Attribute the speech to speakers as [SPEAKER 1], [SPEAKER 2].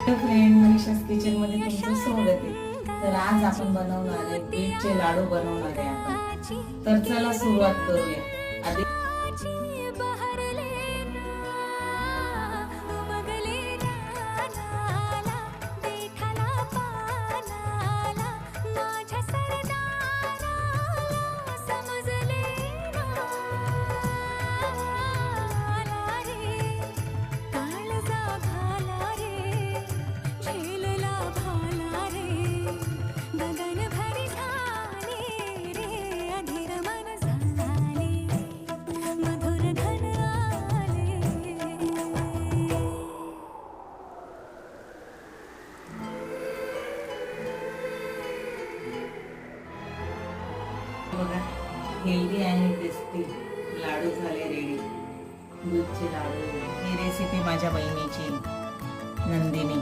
[SPEAKER 1] Friend मनीषा's kitchen मध्ये तुमचं स्वागत आहे. तर आज आपण बनवणार आहे बीटचे लाडू बनवणार आहे आपण. तर चला सुरुवात करूया. आधी बघा हेल्दी आणि टेस्टी लाडू झाले रेडी. दूधचे लाडू. ही रेसिपी माझ्या बहिणीची नंदिनी.